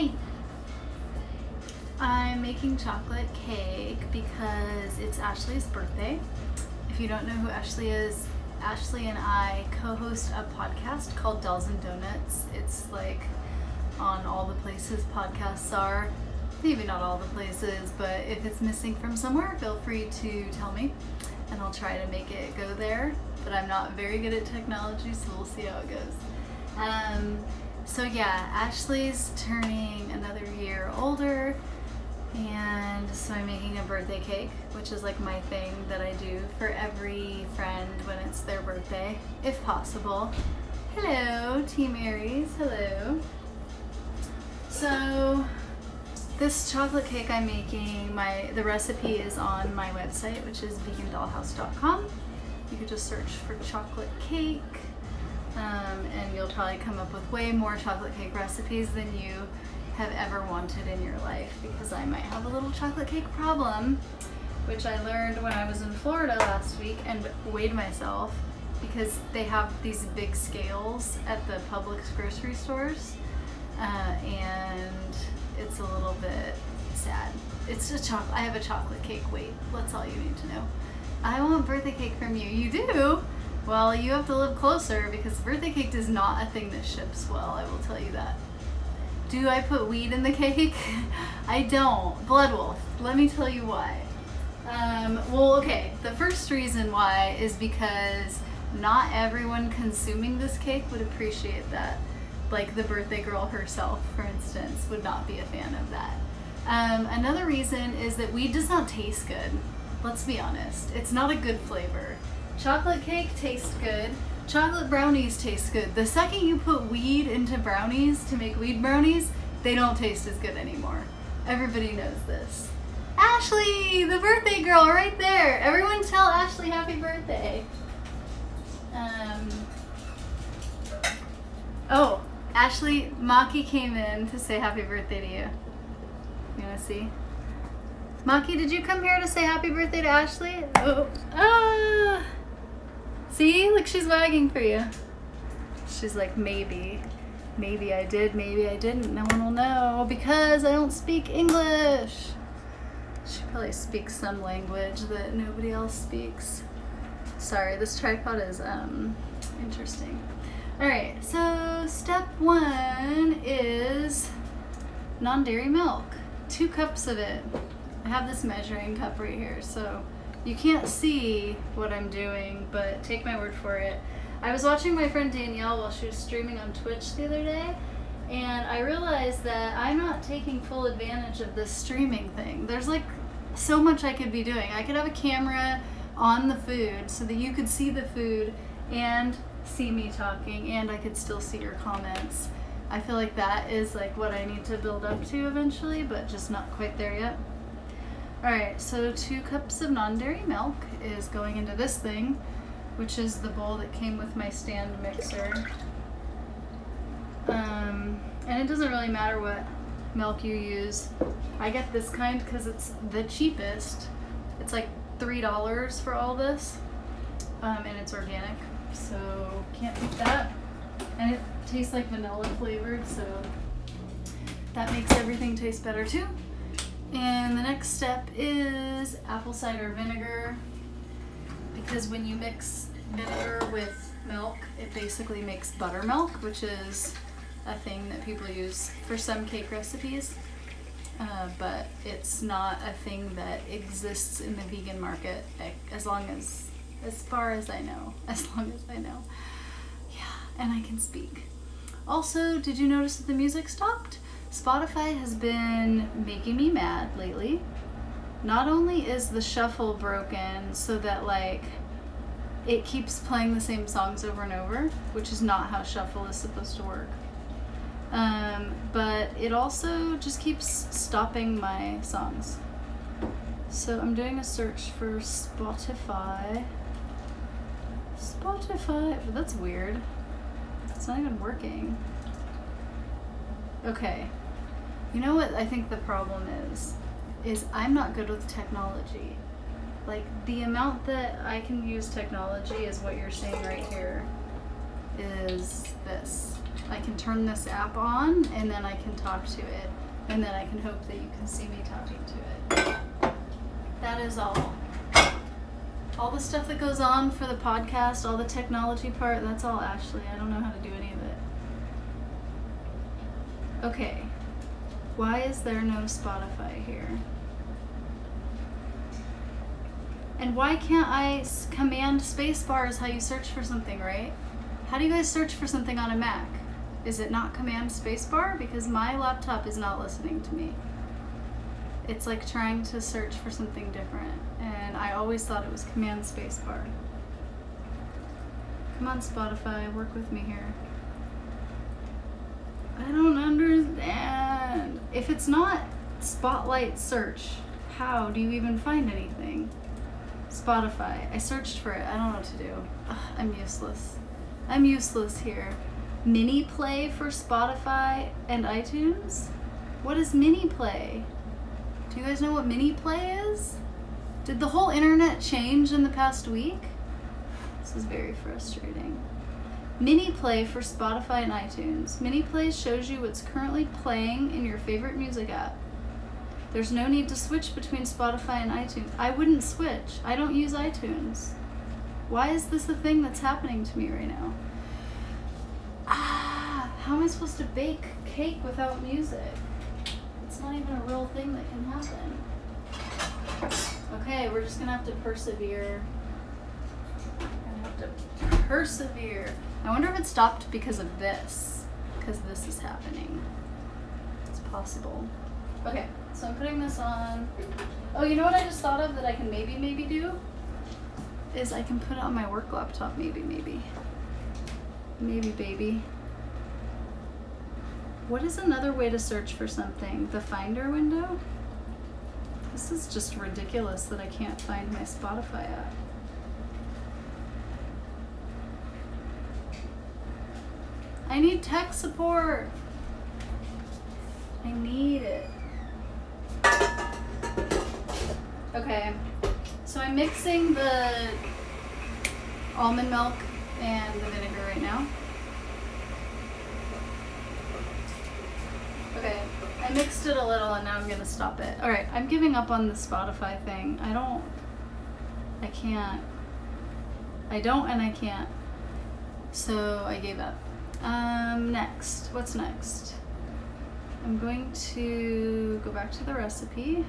Hi. I'm making chocolate cake because it's Ashley's birthday. If you don't know who Ashley is, Ashley and I co-host a podcast called Dolls and Donuts. It's like on all the places podcasts are. Maybe not all the places, but if it's missing from somewhere, feel free to tell me and I'll try to make it go there. But I'm not very good at technology, so we'll see how it goes. So yeah, Ashley's turning another year older, and so I'm making a birthday cake, which is like my thing that I do for every friend when it's their birthday, if possible. Hello, Team Aries, hello. So this chocolate cake I'm making, the recipe is on my website, which is vegandollhouse.com. You could just search for chocolate cake, and you'll probably come up with way more chocolate cake recipes than you have ever wanted in your life, because I might have a little chocolate cake problem, which I learned when I was in Florida last week and weighed myself, because they have these big scales at the Publix grocery stores, and it's a little bit sad. It's a chocolate. I have a chocolate cake weight. That's all you need to know. I want birthday cake from you. You do? Well, you have to live closer, because birthday cake is not a thing that ships well, I will tell you that. Do I put weed in the cake? I don't. Blood Wolf, let me tell you why. Well, okay, the first reason why is because not everyone consuming this cake would appreciate that. Like the birthday girl herself, for instance, would not be a fan of that. Another reason is that weed does not taste good. Let's be honest. It's not a good flavor. Chocolate cake tastes good. Chocolate brownies taste good. The second you put weed into brownies to make weed brownies, they don't taste as good anymore. Everybody knows this. Ashley, the birthday girl right there. Everyone tell Ashley happy birthday. Oh, Ashley, Maki came in to say happy birthday to you. You wanna see? Maki, did you come here to say happy birthday to Ashley? Oh, ah! See, look, she's wagging for you. She's like, maybe I did, maybe I didn't. No one will know because I don't speak English. She probably speaks some language that nobody else speaks. Sorry, this tripod is interesting. All right, so step one is non-dairy milk. 2 cups of it. I have this measuring cup right here, so you can't see what I'm doing, but take my word for it. I was watching my friend Danielle while she was streaming on Twitch the other day, and I realized that I'm not taking full advantage of this streaming thing. There's like so much I could be doing. I could have a camera on the food so that you could see the food and see me talking, and I could still see your comments. I feel like that is like what I need to build up to eventually, but just not quite there yet. Alright, so 2 cups of non-dairy milk is going into this thing, which is the bowl that came with my stand mixer. And it doesn't really matter what milk you use. I get this kind because it's the cheapest. It's like $3 for all this, and it's organic, so can't beat that. And it tastes like vanilla flavored, so that makes everything taste better too. And the next step is apple cider vinegar, because when you mix vinegar with milk, it basically makes buttermilk, which is a thing that people use for some cake recipes, but it's not a thing that exists in the vegan market, as far as I know, Yeah, and I can speak. Also, did you notice that the music stopped? Spotify has been making me mad lately. Not only is the shuffle broken so that like it keeps playing the same songs over and over, which is not how shuffle is supposed to work, but it also just keeps stopping my songs. So I'm doing a search for Spotify. But that's weird. It's not even working. Okay. You know what I think the problem is I'm not good with technology. Like, the amount that I can use technology is what you're seeing right here, is this. I can turn this app on and then I can talk to it. And then I can hope that you can see me talking to it. That is all. All the stuff that goes on for the podcast, all the technology part, that's all Ashley. I don't know how to do any of it. Okay. Why is there no Spotify here? And why can't I command spacebar is how you search for something, right? How do you guys search for something on a Mac? Is it not command spacebar? Because my laptop is not listening to me. It's like trying to search for something different. And I always thought it was command spacebar. Come on, Spotify, work with me here. I don't understand. If it's not Spotlight search, how do you even find anything? Spotify. I searched for it. I don't know what to do. Ugh, I'm useless. I'm useless here. Mini Play for Spotify and iTunes? What is Mini Play? Do you guys know what Mini Play is? Did the whole internet change in the past week? This is very frustrating. Mini Play for Spotify and iTunes. Mini Play shows you what's currently playing in your favorite music app. There's no need to switch between Spotify and iTunes. I wouldn't switch. I don't use iTunes. Why is this a thing that's happening to me right now? How am I supposed to bake cake without music? It's not even a real thing that can happen. Okay, we're just gonna have to persevere. I wonder if it stopped because of this. Because this is happening. It's possible. Okay, so I'm putting this on. Oh, you know what I just thought of that I can maybe do? Is I can put it on my work laptop, maybe. Maybe, baby. What is another way to search for something? The Finder window? This is just ridiculous that I can't find my Spotify app. I need tech support. I need it. Okay, so I'm mixing the almond milk and the vinegar right now. Okay, I mixed it a little and now I'm gonna stop it. All right, I'm giving up on the Spotify thing. I don't and I can't. So I gave up. Next, what's next? I'm going to go back to the recipe.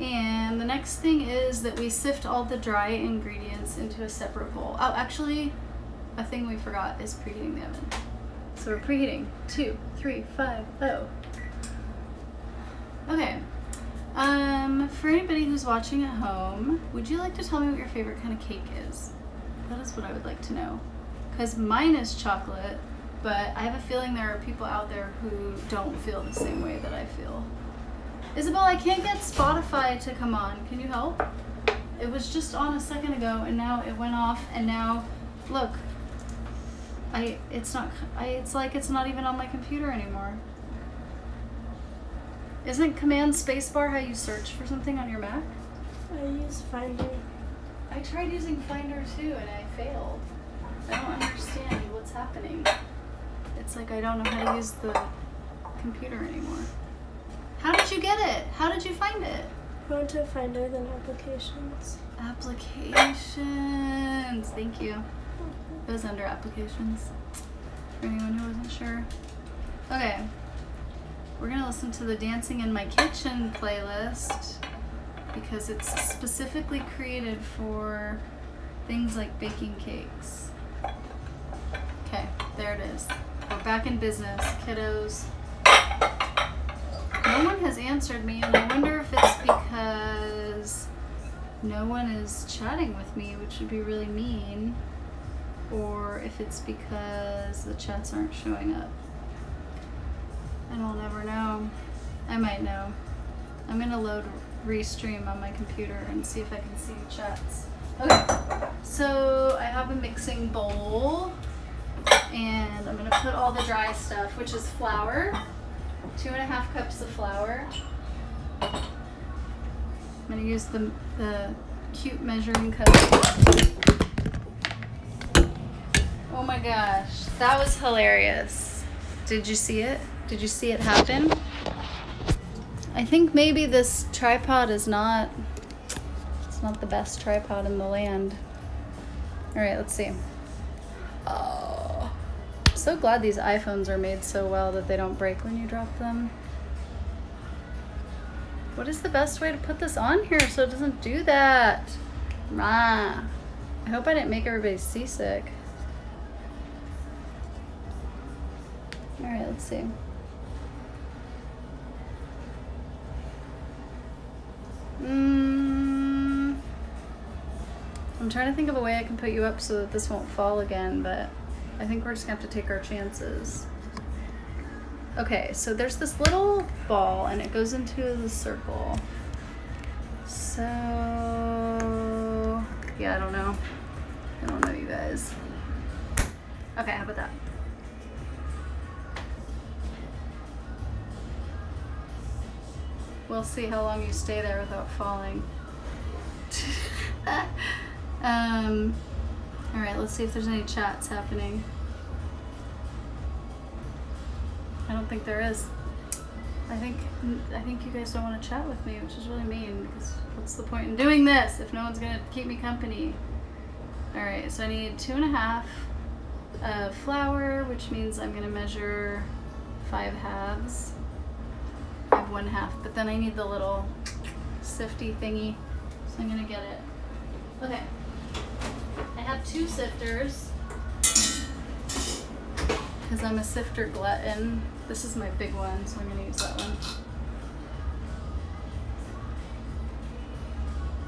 And the next thing is that we sift all the dry ingredients into a separate bowl. Oh, actually, a thing we forgot is preheating the oven. So we're preheating. 2, 3, 5, oh. Okay. For anybody who's watching at home, would you like to tell me what your favorite kind of cake is? That is what I would like to know. Because mine is chocolate, but I have a feeling there are people out there who don't feel the same way that I feel. Isabel, I can't get Spotify to come on. Can you help? It was just on a second ago and now it went off and now, look, it's like it's not even on my computer anymore. Isn't command spacebar how you search for something on your Mac? I use Finder. I tried using Finder too and I failed. I don't understand what's happening. It's like I don't know how to use the computer anymore. How did you get it? How did you find it? I went to Finder, then Applications. Applications. Thank you. It was under Applications. For anyone who wasn't sure. Okay. We're gonna listen to the Dancing in My Kitchen playlist because it's specifically created for things like baking cakes. Okay, there it is. We're back in business, kiddos. No one has answered me, and I wonder if it's because no one is chatting with me, which would be really mean, or if it's because the chats aren't showing up. And I'll never know. I might know. I'm gonna load Restream on my computer and see if I can see the chats. Okay, so I have a mixing bowl, and I'm gonna put all the dry stuff, which is flour. 2.5 cups of flour. I'm gonna use the cute measuring cup. Oh my gosh, that was hilarious. Did you see it? Did you see it happen? I think maybe this tripod is not, it's not the best tripod in the land. All right, let's see. Oh, I'm so glad these iPhones are made so well that they don't break when you drop them. What is the best way to put this on here so it doesn't do that? Rah. I hope I didn't make everybody seasick. All right, let's see. I'm trying to think of a way I can put you up so that this won't fall again, but I think we're just gonna have to take our chances. Okay, so there's this little ball and it goes into the circle. So, yeah, I don't know, you guys. Okay, how about that? We'll see how long you stay there without falling. All right, let's see if there's any chats happening. I don't think there is. I think you guys don't want to chat with me, which is really mean, because what's the point in doing this if no one's gonna keep me company? All right, so I need 2.5 of flour, which means I'm gonna measure 5 halves. I have 1/2, but then I need the little sifty thingy, so I'm gonna get it. Okay, I have 2 sifters because I'm a sifter glutton. This is my big one, so I'm gonna use that one.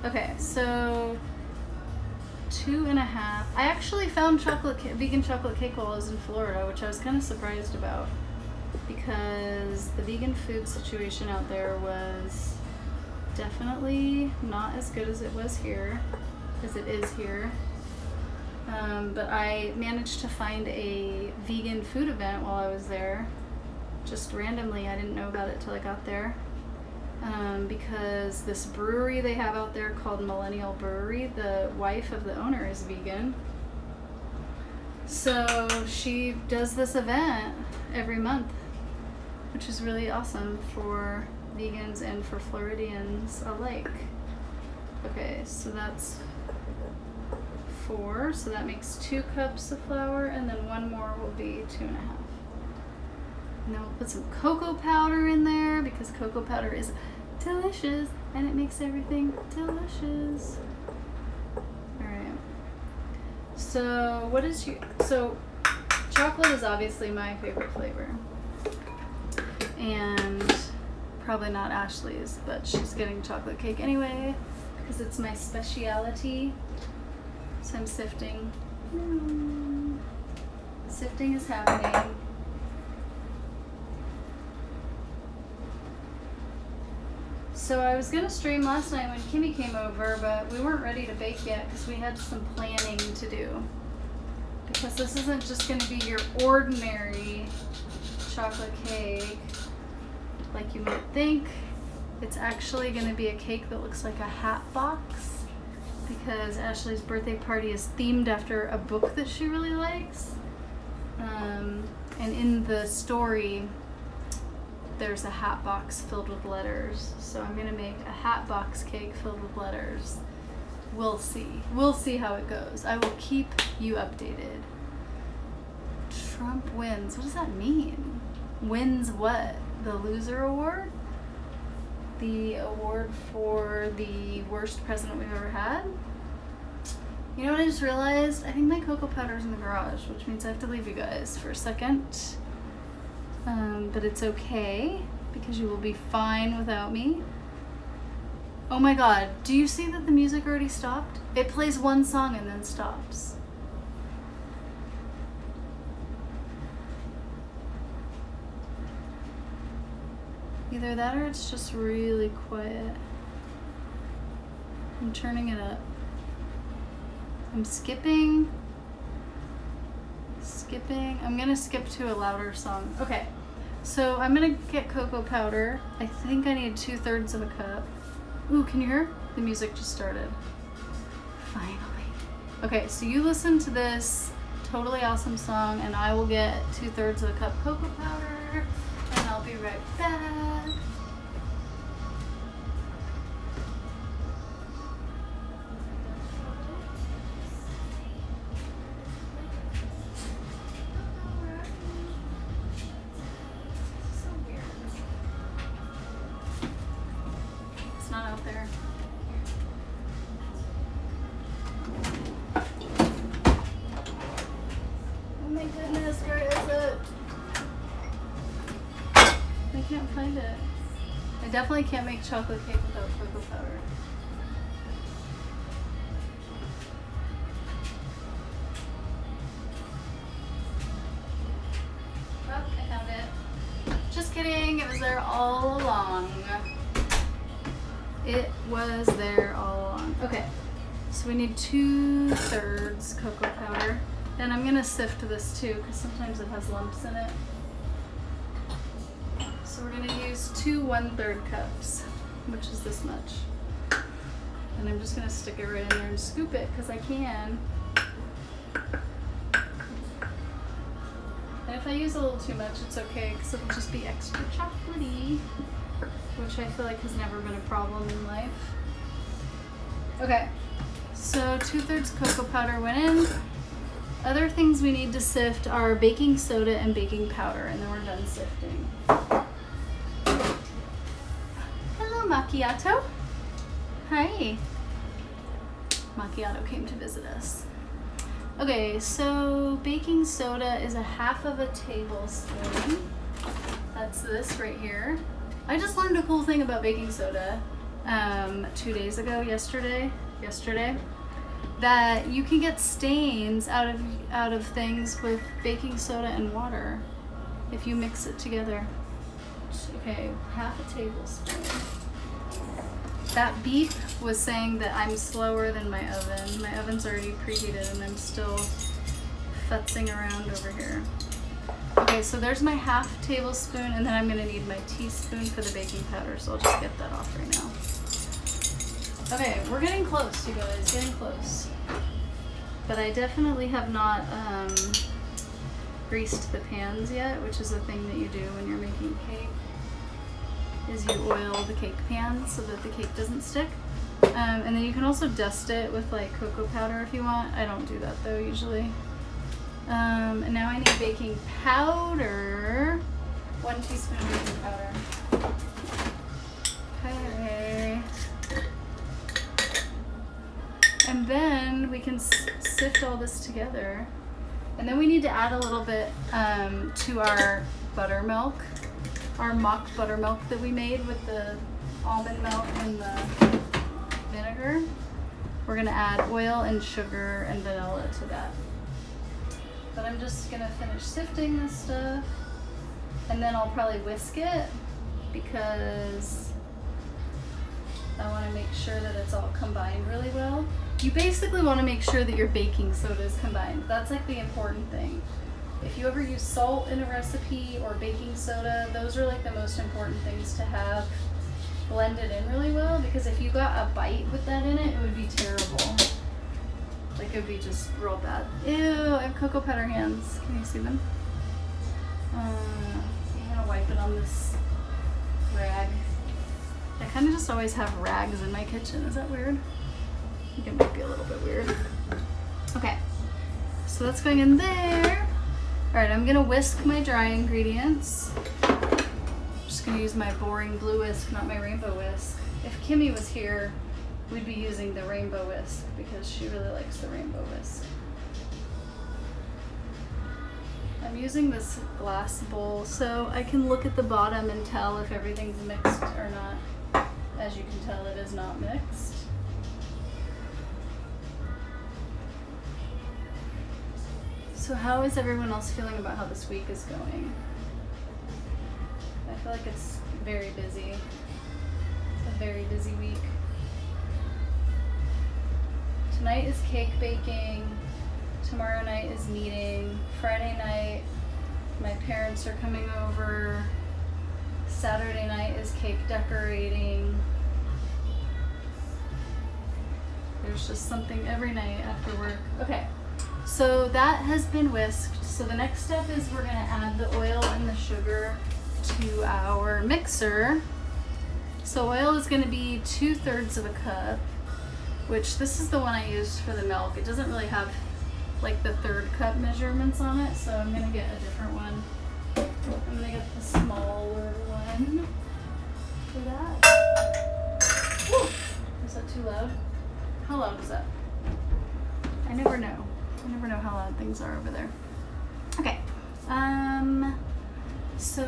Okay, so 2.5. I actually found vegan chocolate cake while I was in Florida, which I was kind of surprised about, because the vegan food situation out there was definitely not as good as it was here, as it is here. But I managed to find a vegan food event while I was there, just randomly. I didn't know about it till I got there, because this brewery they have out there called Millennial Brewery, the wife of the owner is vegan. So she does this event every month, which is really awesome for vegans and for Floridians alike. Okay, so that's 4, so that makes 2 cups of flour, and then 1 more will be 2.5. And then we'll put some cocoa powder in there, because cocoa powder is delicious and it makes everything delicious. Alright, so what is so chocolate is obviously my favorite flavor, and probably not Ashley's, but she's getting chocolate cake anyway because it's my speciality. So I'm sifting. Sifting is happening. So I was gonna stream last night when Kimmy came over, but we weren't ready to bake yet because we had some planning to do. Because this isn't just gonna be your ordinary chocolate cake like you might think. It's actually gonna be a cake that looks like a hat box, because Ashley's birthday party is themed after a book that she really likes. And in the story, there's a hat box filled with letters. So I'm gonna make a hat box cake filled with letters. We'll see. We'll see how it goes. I will keep you updated. Trump wins. What does that mean? Wins what? The loser award? The award for the worst president we've ever had? You know what I just realized? I think my cocoa powder's in the garage, which means I have to leave you guys for a second. But it's okay, because you will be fine without me. Oh my god, do you see that the music already stopped? It plays 1 song and then stops. Either that or it's just really quiet. I'm turning it up. I'm skipping. I'm gonna skip to a louder song. Okay, so I'm gonna get cocoa powder. I think I need 2/3 of a cup. Ooh, can you hear? The music just started. Finally. Okay, so you listen to this totally awesome song, and I will get 2/3 of a cup cocoa powder, and I'll be right back. It's not out there. Oh my goodness, where is it? I can't find it. I definitely can't make chocolate cake without cocoa powder. Oh, I found it. Just kidding, it was there all along. It was there all along. Okay, so we need 2/3 cocoa powder. And I'm gonna sift this too, because sometimes it has lumps in it. So we're gonna use 2 1/3 cups, which is this much. And I'm just gonna stick it right in there and scoop it, because I can. And if I use a little too much, it's okay, because it'll just be extra chocolatey, which I feel like has never been a problem in life. Okay, so 2/3 cocoa powder went in. Other things we need to sift are baking soda and baking powder, and then we're done sifting. Hello, Macchiato. Hi. Macchiato came to visit us. Okay, so baking soda is 1/2 tablespoon. That's this right here. I just learned a cool thing about baking soda 2 days ago, yesterday, that you can get stains out of things with baking soda and water if you mix it together. Okay, 1/2 tablespoon. That beep was saying that I'm slower than my oven. My oven's already preheated and I'm still futzing around over here. Okay, so there's my 1/2 tablespoon, and then I'm gonna need my teaspoon for the baking powder, so I'll just get that off right now. Okay, we're getting close, you guys, getting close. But I definitely have not greased the pans yet, which is a thing that you do when you're making cake, is you oil the cake pan so that the cake doesn't stick. And then you can also dust it with like cocoa powder if you want. I don't do that though, usually. And now I need baking powder. 1 teaspoon of baking powder. Okay. And then we can sift all this together. And then we need to add a little bit to our buttermilk, our mock buttermilk that we made with the almond milk and the vinegar. We're gonna add oil and sugar and vanilla to that. But I'm just gonna finish sifting this stuff, and then I'll probably whisk it because I wanna make sure that it's all combined really well. You basically wanna make sure that your baking soda is combined. That's like the important thing. If you ever use salt in a recipe or baking soda, those are like the most important things to have blended in really well, because if you got a bite with that in it, it would be terrible. Like it would be just real bad. Ew, I have cocoa powder hands. Can you see them? I'm gonna wipe it on this rag. I kind of just always have rags in my kitchen. Is that weird? I think it might be a little bit weird. Okay, so that's going in there. All right, I'm gonna whisk my dry ingredients. I'm just gonna use my boring blue whisk, not my rainbow whisk. If Kimmy was here, we'd be using the rainbow whisk because she really likes the rainbow whisk. I'm using this glass bowl so I can look at the bottom and tell if everything's mixed or not. As you can tell, it is not mixed. So how is everyone else feeling about how this week is going? I feel like it's very busy. It's a very busy week. Tonight is cake baking. Tomorrow night is meeting. Friday night, my parents are coming over. Saturday night is cake decorating. There's just something every night after work. Okay, So that has been whisked. So the next step is we're gonna add the oil and the sugar to our mixer. So oil is gonna be 2/3 of a cup, which this is the one I used for the milk. It doesn't really have like the 1/3 cup measurements on it, so I'm gonna get a different one. I'm gonna get the smaller one for that. Woo! Is that too loud? How loud is that? I never know. I never know how loud things are over there. Okay. So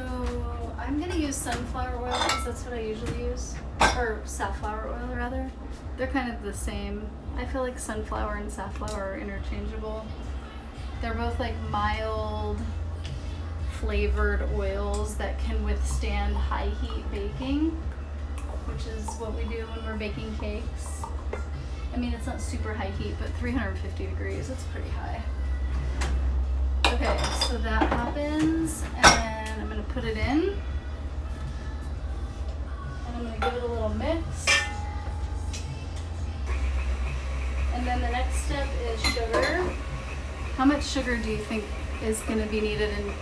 I'm gonna use sunflower oil because that's what I usually use, or safflower oil rather. They're kind of the same. I feel like sunflower and safflower are interchangeable. They're both like mild flavored oils that can withstand high heat baking, which is what we do when we're baking cakes. I mean, it's not super high heat, but 350 degrees, it's pretty high. Okay, so that happens, and I'm gonna put it in, and I'm gonna give it a little mix. And then the next step is sugar. How much sugar do you think is gonna be needed in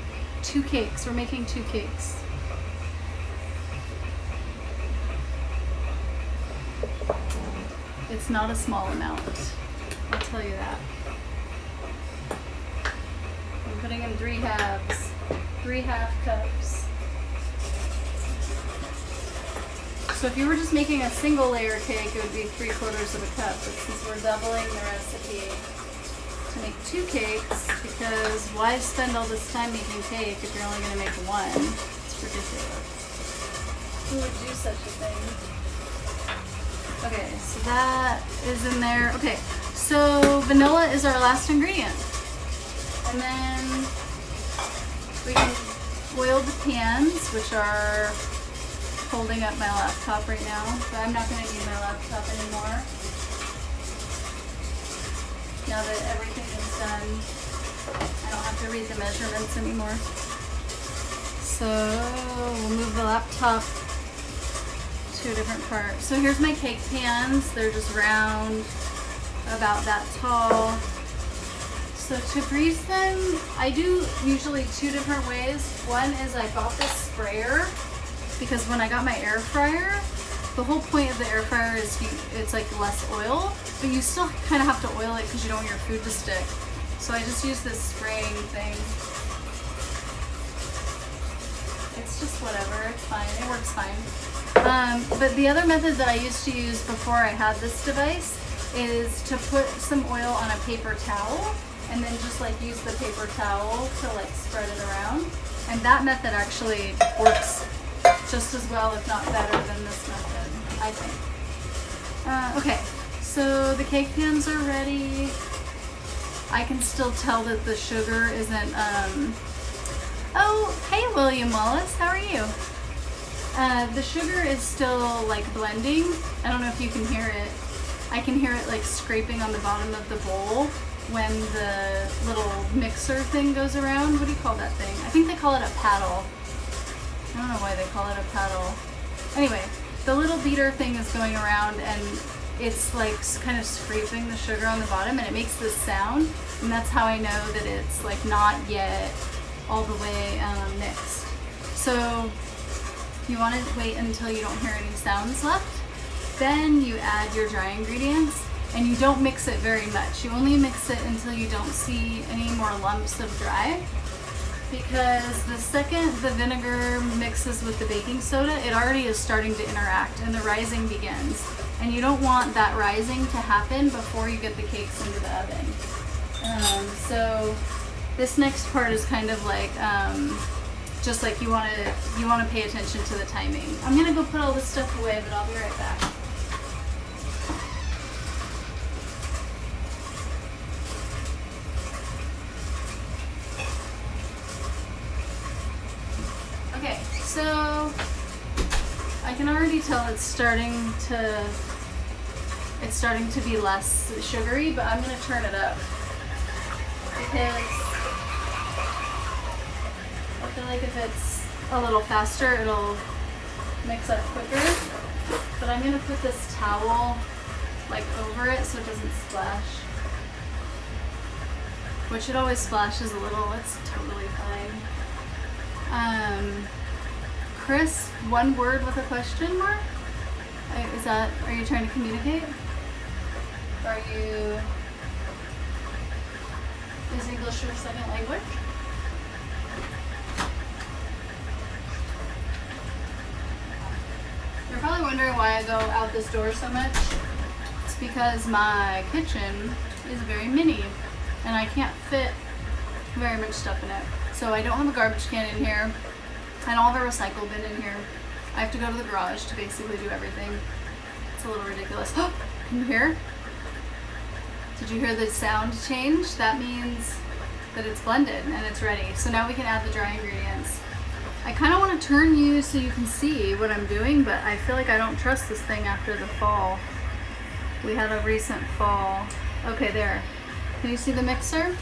2 cakes? We're making 2 cakes. It's not a small amount, I'll tell you that. I'm putting in 3 halves, 3 half cups. So if you were just making a single layer cake, it would be 3/4 of a cup. But since we're doubling the recipe to make 2 cakes, because why spend all this time making cake if you're only gonna make 1? It's ridiculous. Who would do such a thing? Okay, so that is in there. Okay, so vanilla is our last ingredient. And then we can oil the pans, which are holding up my laptop right now, but I'm not going to need my laptop anymore. Now that everything is done, I don't have to read the measurements anymore. So we'll move the laptop to a different part. So here's my cake pans. They're just round, about that tall. So to grease them, I do usually 2 different ways. One is I bought this sprayer because when I got my air fryer, the whole point of the air fryer is it's like less oil, but you still kind of have to oil it because you don't want your food to stick. So I just use this spraying thing. It's just whatever, it's fine, it works fine. But the other method that I used to use before I had this device is to put some oil on a paper towel and then just like use the paper towel to like spread it around. And that method actually works just as well, if not better than this method, I think. Okay, so the cake pans are ready. I can still tell that the sugar isn't, oh, hey William Wallace, how are you? The sugar is still like blending. I don't know if you can hear it. I can hear it like scraping on the bottom of the bowl when the little mixer thing goes around. What do you call that thing? I think they call it a paddle. I don't know why they call it a paddle. Anyway, the little beater thing is going around and it's like kind of scraping the sugar on the bottom and it makes this sound, and that's how I know that it's like not yet all the way mixed. So you want to wait until you don't hear any sounds left. Then you add your dry ingredients, and you don't mix it very much. You only mix it until you don't see any more lumps of dry, because the second the vinegar mixes with the baking soda, it already is starting to interact and the rising begins. And you don't want that rising to happen before you get the cakes into the oven. So this next part is kind of like just like you want to pay attention to the timing. I'm gonna go put all this stuff away, but I'll be right back. Okay, so I can already tell it's starting to be less sugary, but I'm gonna turn it up because I feel like if it's a little faster, it'll mix up quicker. But I'm gonna put this towel like over it so it doesn't splash. which it always splashes a little. It's totally fine. Chris, one word with a question mark? Are you trying to communicate? Is English your second language? You're probably wondering why I go out this door so much. It's because my kitchen is very mini and I can't fit very much stuff in it. So I don't have a garbage can in here. I don't have a recycle bin in here. I have to go to the garage to basically do everything. It's a little ridiculous. Can you hear? Did you hear the sound change? That means that it's blended and it's ready. So now we can add the dry ingredients. I kind of want to turn you so you can see what I'm doing, but I feel like I don't trust this thing after the fall. We had a recent fall. Okay, there. Can you see the mixer?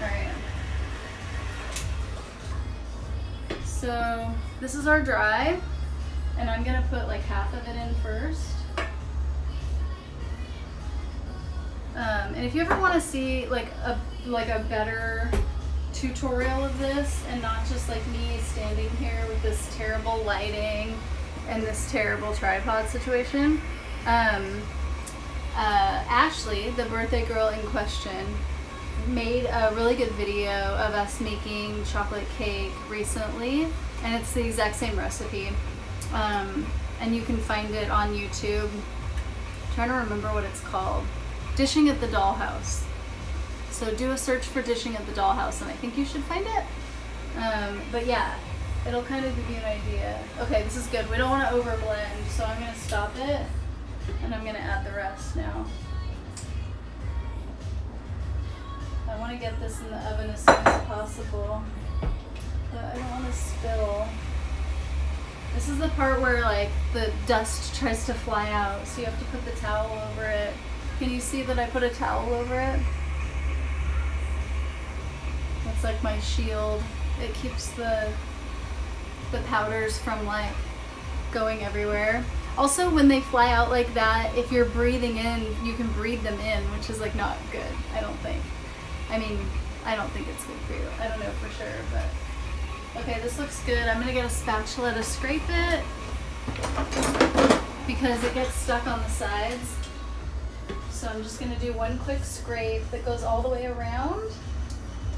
All right. So this is our dry, and I'm gonna put like half of it in first. And if you ever want to see like a better tutorial of this and not just like me standing here with this terrible lighting and this terrible tripod situation, Ashley, the birthday girl in question, made a really good video of us making chocolate cake recently, and it's the exact same recipe, and you can find it on YouTube. I'm trying to remember what it's called. Dishing at the Dollhouse. So do a search for Dishing at the Dollhouse and I think you should find it. But yeah, it'll kind of give you an idea. Okay, this is good. We don't want to overblend, so I'm going to stop it and I'm going to add the rest now. I want to get this in the oven as soon as possible, but I don't want to spill. This is the part where like the dust tries to fly out, so you have to put the towel over it. Can you see that I put a towel over it? It's like my shield. It keeps the powders from like going everywhere. Also, when they fly out like that, if you're breathing in, you can breathe them in, which is like not good, I don't think. I mean, I don't think it's good for you. I don't know for sure, but okay, this looks good. I'm gonna get a spatula to scrape it because it gets stuck on the sides. So I'm just gonna do one quick scrape that goes all the way around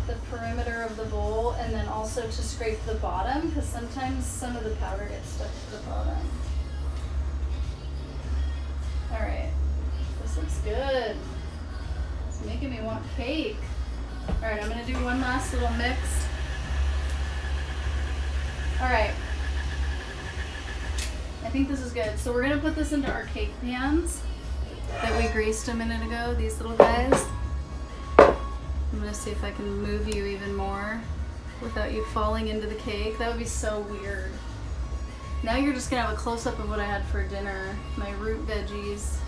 the perimeter of the bowl, and then also to scrape the bottom because sometimes some of the powder gets stuck to the bottom. All right, this looks good. It's making me want cake. All right, I'm gonna do one last little mix. All right, I think this is good. So we're gonna put this into our cake pans that we greased a minute ago, these little guys. I'm gonna see if I can move you even more without you falling into the cake. That would be so weird. Now you're just gonna have a close-up of what I had for dinner, my root veggies.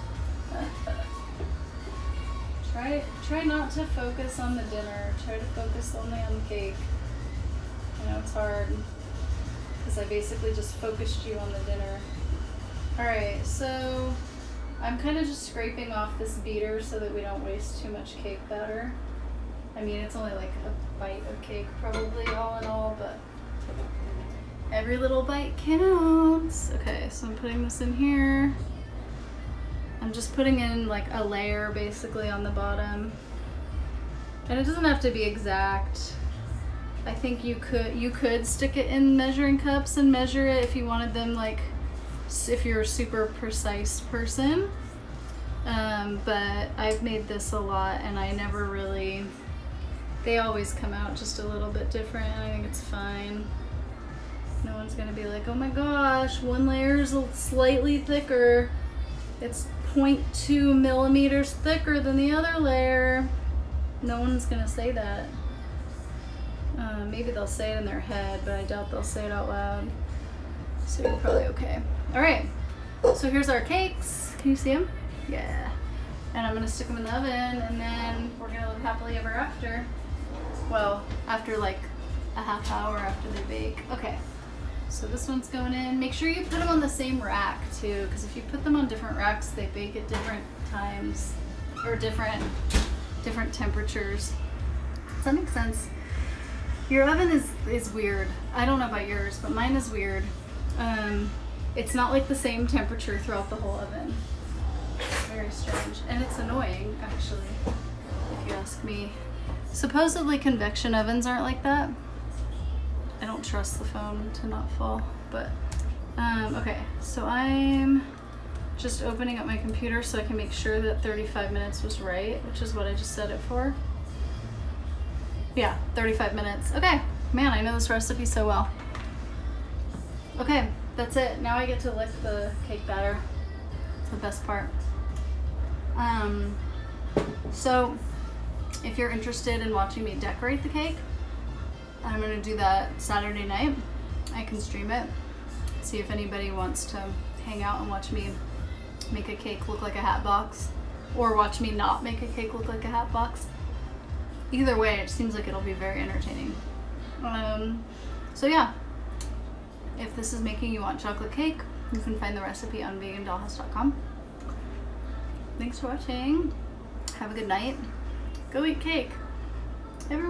Try not to focus on the dinner. Try to focus only on the cake. I know it's hard because I basically just focused you on the dinner. All right, so I'm kind of just scraping off this beater so that we don't waste too much cake batter. I mean, it's only like a bite of cake probably all in all, but every little bite counts. Okay, so I'm putting this in here. I'm just putting in like a layer basically on the bottom. And it doesn't have to be exact. I think you could stick it in measuring cups and measure it if you wanted them, like if you're a super precise person. But I've made this a lot and I never really, they always come out just a little bit different and I think it's fine. No one's gonna be like, oh my gosh, one layer is slightly thicker. It's 0.2 millimeters thicker than the other layer. No one's gonna say that. Maybe they'll say it in their head, but I doubt they'll say it out loud. So you're probably okay. All right, so here's our cakes. Can you see them? Yeah. And I'm gonna stick them in the oven and then we're gonna live happily ever after. Well, after like a half hour after they bake. Okay, so this one's going in. Make sure you put them on the same rack too, because if you put them on different racks, they bake at different times or different temperatures. Does that make sense? Your oven is weird. I don't know about yours, but mine is weird. It's not like the same temperature throughout the whole oven. Very strange. And it's annoying, actually, if you ask me. Supposedly convection ovens aren't like that. I don't trust the phone to not fall, but okay, so I'm just opening up my computer so I can make sure that 35 minutes was right, which is what I just set it for. Yeah, 35 minutes. Okay, man, I know this recipe so well. Okay, that's it. Now I get to lick the cake batter. It's the best part. So if you're interested in watching me decorate the cake, I'm gonna do that Saturday night. I can stream it, see if anybody wants to hang out and watch me make a cake look like a hat box, or watch me not make a cake look like a hat box. Either way, it seems like it'll be very entertaining. So yeah, if this is making you want chocolate cake, you can find the recipe on vegandollhouse.com. Thanks for watching. Have a good night. Go eat cake. Everyone.